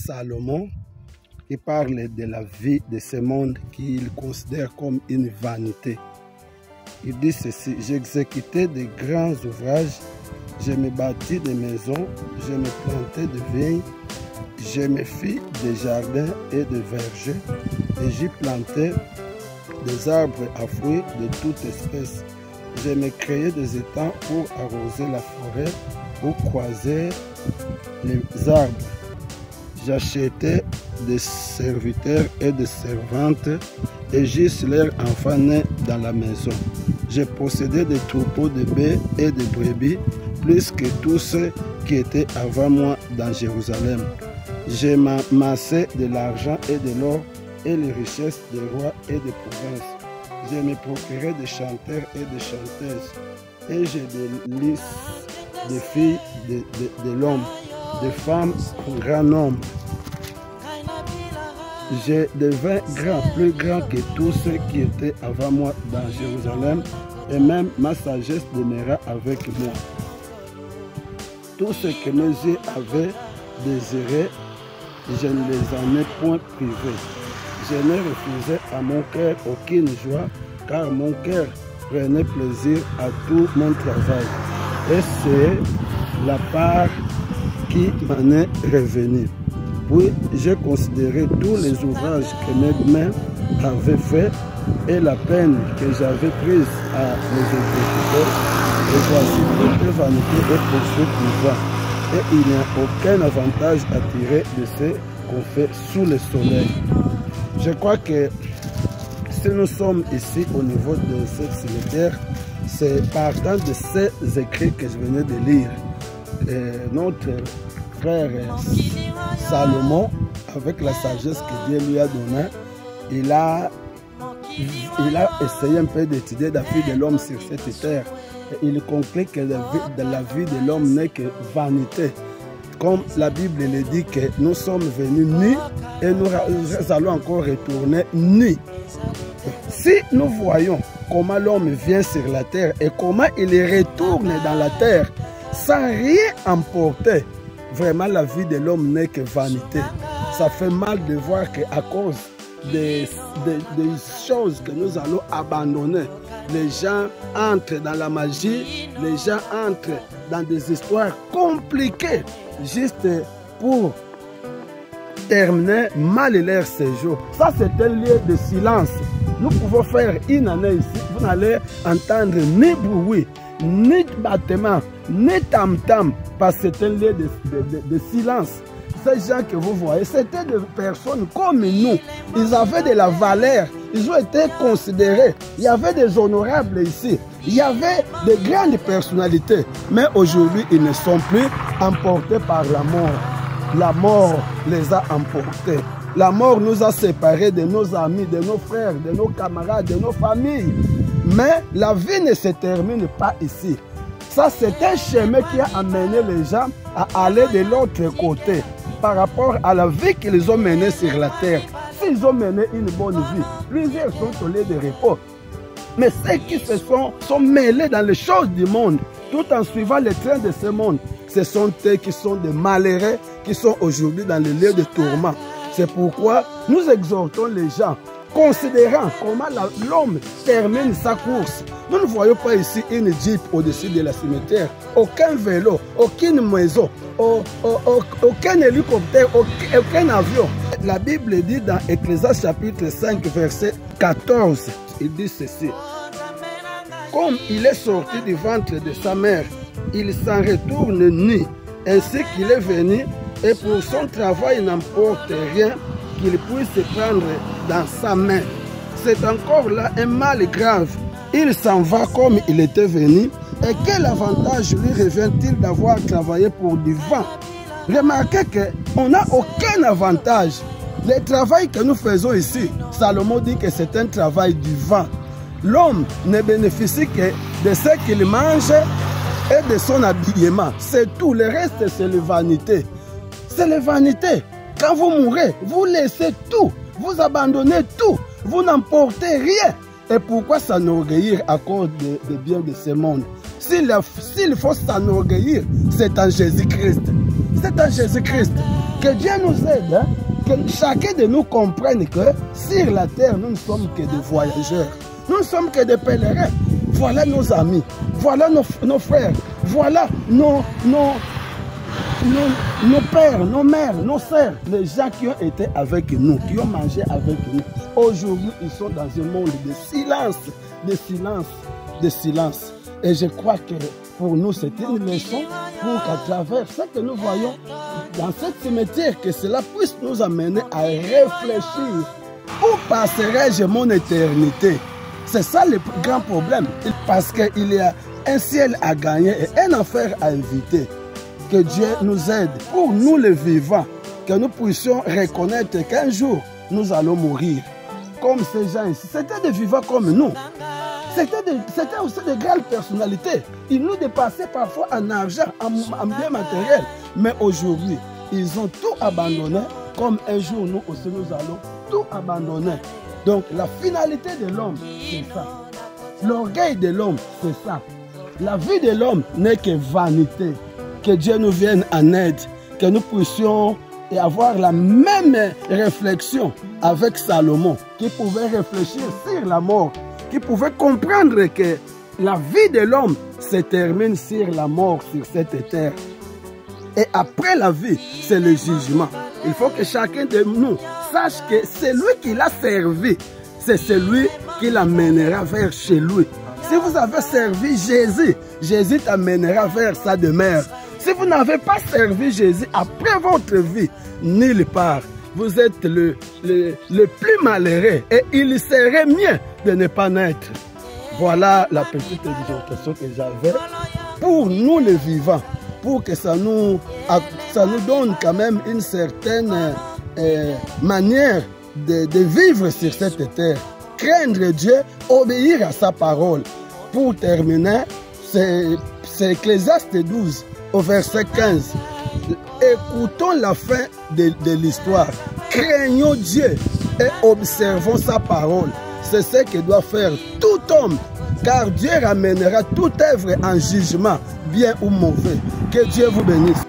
Salomon qui parle de la vie de ce monde qu'il considère comme une vanité. Il dit ceci: j'exécutais de grands ouvrages, je me bâtis des maisons, je me plantais de vignes, je me fis des jardins et des vergers, et j'y plantais des arbres à fruits de toute espèce. Je me créais des étangs pour arroser la forêt, pour croiser les arbres. J'achetais des serviteurs et des servantes, et j'eusse leurs enfants nés dans la maison. Je possédais des troupeaux de bœufs et de brebis, plus que tous ceux qui étaient avant moi dans Jérusalem. Je m'amassais de l'argent et de l'or et les richesses des rois et des provinces. Je me procurais des chanteurs et des chanteuses, et je délice des filles de l'homme, des femmes en grand nombre. Je devins grand, plus grand que tous ceux qui étaient avant moi dans Jérusalem, et même ma sagesse demeura avec moi. Tout ce que mes yeux avaient désiré, je ne les en ai point privés. Je ne refusais à mon cœur aucune joie, car mon cœur prenait plaisir à tout mon travail. Et c'est la part qui m'en est revenue. Puis j'ai considéré tous les ouvrages que mes mains avaient faits et la peine que j'avais prise à les exécuter. Et voici toutes les vanités et poursuites du vent. Et il n'y a aucun avantage à tirer de ce qu'on fait sous le soleil. Je crois que si nous sommes ici au niveau de cette cimetière, c'est partant de ces écrits que je venais de lire. Notre frère Salomon, avec la sagesse que Dieu lui a donnée, il a essayé un peu d'étudier la vie de l'homme sur cette terre. Et il conclut que la vie de l'homme n'est que vanité. Comme la Bible le dit que nous sommes venus nus et nous allons encore retourner nus. Si nous voyons comment l'homme vient sur la terre et comment il retourne dans la terre sans rien emporter, vraiment la vie de l'homme n'est que vanité. Ça fait mal de voir qu'à cause des choses que nous allons abandonner, les gens entrent dans la magie, les gens entrent dans des histoires compliquées juste pour terminer mal leur séjour. Ça, c'est un lieu de silence. Nous pouvons faire une année ici, vous n'allez entendre ni bruit, ni battement, ni tam-tam, parce que c'est un lieu de silence. Ces gens que vous voyez, c'était des personnes comme nous. Ils avaient de la valeur, ils ont été considérés. Il y avait des honorables ici, il y avait de grandes personnalités. Mais aujourd'hui, ils ne sont plus emportés par la mort. La mort les a emportés. La mort nous a séparés de nos amis, de nos frères, de nos camarades, de nos familles. Mais la vie ne se termine pas ici. Ça, c'est un chemin qui a amené les gens à aller de l'autre côté par rapport à la vie qu'ils ont menée sur la terre. S'ils ont mené une bonne vie, plusieurs sont au lieu de repos. Mais ceux qui sont mêlés dans les choses du monde, tout en suivant les trains de ce monde, ce sont eux qui sont des malheureux, qui sont aujourd'hui dans le lieu de tourment. C'est pourquoi nous exhortons les gens, considérant comment l'homme termine sa course. Nous ne voyons pas ici une jeep au-dessus de la cimetière, aucun vélo, aucune maison, aucun hélicoptère, aucun avion. La Bible dit dans Ecclésiaste chapitre 5, verset 14, il dit ceci: comme il est sorti du ventre de sa mère, il s'en retourne nu, ainsi qu'il est venu, et pour son travail n'emporte rien qu'il puisse prendre dans sa main. C'est encore là un mal grave. Il s'en va comme il était venu, et quel avantage lui revient-il d'avoir travaillé pour du vent? Remarquez qu'on n'a aucun avantage. Le travail que nous faisons ici, Salomon dit que c'est un travail du vent. L'homme ne bénéficie que de ce qu'il mange et de son habillement. C'est tout. Le reste, c'est la vanité. C'est la vanité. Quand vous mourrez, vous laissez tout. Vous abandonnez tout. Vous n'emportez rien. Et pourquoi s'enorgueillir à cause des biens de ce monde? S'il faut s'enorgueillir, c'est en Jésus-Christ. c'est en Jésus-Christ. Que Dieu nous aide, hein, que chacun de nous comprenne que sur la terre, nous ne sommes que des voyageurs. Nous ne sommes que des pèlerins. Voilà nos amis, voilà nos frères, voilà nos pères, nos mères, nos sœurs, les gens qui ont été avec nous, qui ont mangé avec nous. Aujourd'hui, ils sont dans un monde de silence, de silence, de silence. Et je crois que pour nous, c'est une leçon pour qu'à travers ce que nous voyons dans cette cimetière, que cela puisse nous amener à réfléchir. Où passerai-je mon éternité? C'est ça le grand problème. Parce qu'il y a un ciel à gagner et un enfer à éviter. Que Dieu nous aide pour nous les vivants, que nous puissions reconnaître qu'un jour, nous allons mourir. Comme ces gens ici. C'était des vivants comme nous. C'était aussi de grandes personnalités. Ils nous dépassaient parfois en argent, en bien matériel. Mais aujourd'hui, ils ont tout abandonné, comme un jour nous aussi nous allons tout abandonner. Donc la finalité de l'homme, c'est ça. L'orgueil de l'homme, c'est ça. La vie de l'homme n'est que vanité. Que Dieu nous vienne en aide, que nous puissions avoir la même réflexion avec Salomon, qui pouvait réfléchir sur la mort, qui pouvait comprendre que la vie de l'homme se termine sur la mort, sur cette terre. Et après la vie, c'est le jugement. Il faut que chacun de nous sache que celui qui l'a servi, c'est celui qui l'amènera vers chez lui. Si vous avez servi Jésus, Jésus t'amènera vers sa demeure. Si vous n'avez pas servi Jésus après votre vie, nulle part, vous êtes le plus malheureux et il serait mieux de ne pas naître. Voilà la petite exhortation que j'avais pour nous les vivants, pour que ça nous donne quand même une certaine manière de vivre sur cette terre. Craindre Dieu, obéir à sa parole. Pour terminer, c'est Ecclésiaste 12. Au verset 15, écoutons la fin de l'histoire. Craignons Dieu et observons sa parole. C'est ce que doit faire tout homme, car Dieu ramènera toute œuvre en jugement, bien ou mauvais. Que Dieu vous bénisse.